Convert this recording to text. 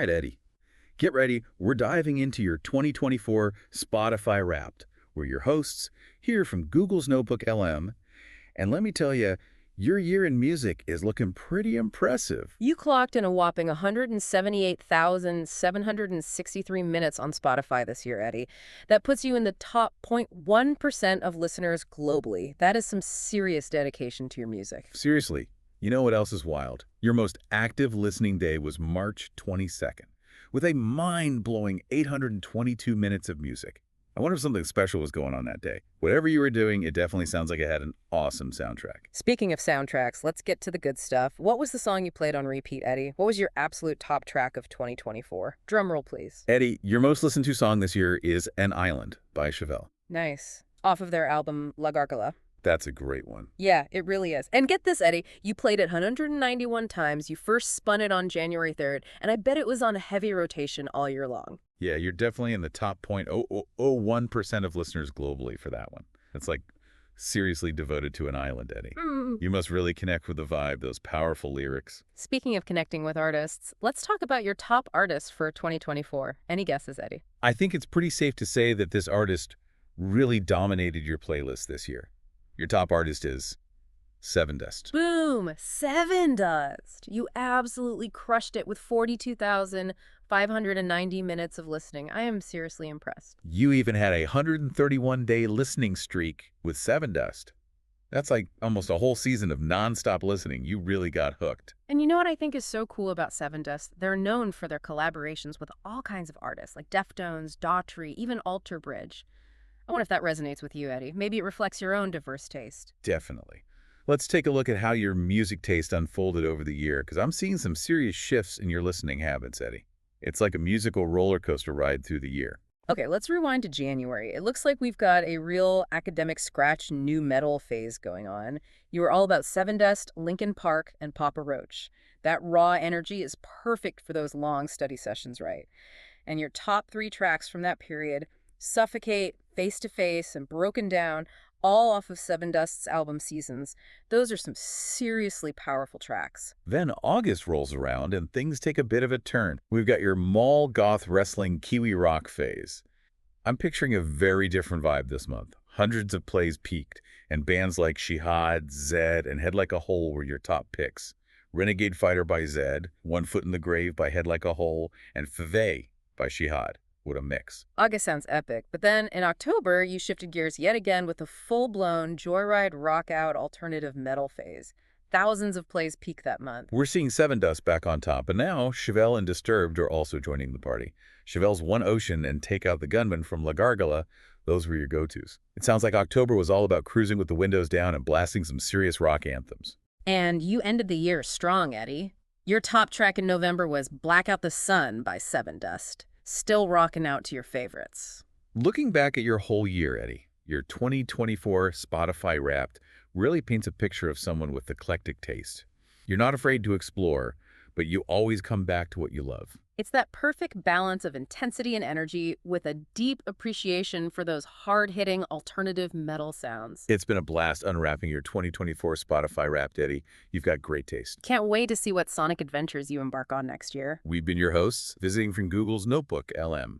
right, Eddie. Get ready. We're diving into your 2024 Spotify Wrapped. We're your hosts here from Google's Notebook LM. And let me tell you, your year in music is looking pretty impressive. You clocked in a whopping 178,763 minutes on Spotify this year, Eddie. That puts you in the top 0.1% of listeners globally. That is some serious dedication to your music. Seriously, you know what else is wild? Your most active listening day was March 22nd, with a mind-blowing 822 minutes of music. I wonder if something special was going on that day. Whatever you were doing, it definitely sounds like it had an awesome soundtrack. Speaking of soundtracks, let's get to the good stuff. What was the song you played on repeat, Eddie? What was your absolute top track of 2024? Drum roll, please. Eddie, your most listened to song this year is An Island by Chevelle. Nice. Off of their album La Gargola. That's a great one. Yeah, it really is. And get this, Eddie, you played it 191 times, you first spun it on January 3rd, and I bet it was on heavy rotation all year long. Yeah, you're definitely in the top 0.001% of listeners globally for that one. That's like seriously devoted to An Island, Eddie. You must really connect with the vibe, those powerful lyrics. Speaking of connecting with artists, let's talk about your top artists for 2024. Any guesses, Eddie? I think it's pretty safe to say that this artist really dominated your playlist this year. Your top artist is Sevendust. Boom! Sevendust! You absolutely crushed it with 42,590 minutes of listening. I am seriously impressed. You even had a 131-day listening streak with Sevendust. That's like almost a whole season of nonstop listening. You really got hooked. And you know what I think is so cool about Sevendust? They're known for their collaborations with all kinds of artists, like Deftones, Daughtry, even Alter Bridge. I wonder if that resonates with you, Eddie. Maybe it reflects your own diverse taste. Definitely. Let's take a look at how your music taste unfolded over the year, because I'm seeing some serious shifts in your listening habits, Eddie. It's like a musical roller coaster ride through the year. Okay, let's rewind to January. It looks like we've got a real academic scratch new metal phase going on. You were all about Sevendust, Linkin Park, and Papa Roach. That raw energy is perfect for those long study sessions, right? And your top 3 tracks from that period, Suffocate, Face to Face, and Broken Down, all off of Sevendust's album Seasons. Those are some seriously powerful tracks. Then August rolls around and things take a bit of a turn. We've got your mall goth wrestling Kiwi rock phase. I'm picturing a very different vibe this month. Hundreds of plays peaked, and bands like Shihad, Zed, and Head Like a Hole were your top picks. Renegade Fighter by Zed, One Foot in the Grave by Head Like a Hole, and Fave by Shihad. What a mix. August sounds epic, but then in October, you shifted gears yet again with a full-blown joyride rock-out alternative metal phase. Thousands of plays peak that month. We're seeing Sevendust back on top, and now Chevelle and Disturbed are also joining the party. Chevelle's One Ocean and Take Out the Gunman from La Gargola, those were your go-tos. It sounds like October was all about cruising with the windows down and blasting some serious rock anthems. And you ended the year strong, Eddie. Your top track in November was Black Out the Sun by Sevendust. Still rocking out to your favorites. Looking back at your whole year, Eddie, your 2024 Spotify Wrapped really paints a picture of someone with eclectic taste. You're not afraid to explore, but you always come back to what you love. It's that perfect balance of intensity and energy with a deep appreciation for those hard-hitting alternative metal sounds. It's been a blast unwrapping your 2024 Spotify Wrapped, Eddie. You've got great taste. Can't wait to see what sonic adventures you embark on next year. We've been your hosts, visiting from Google's Notebook LM.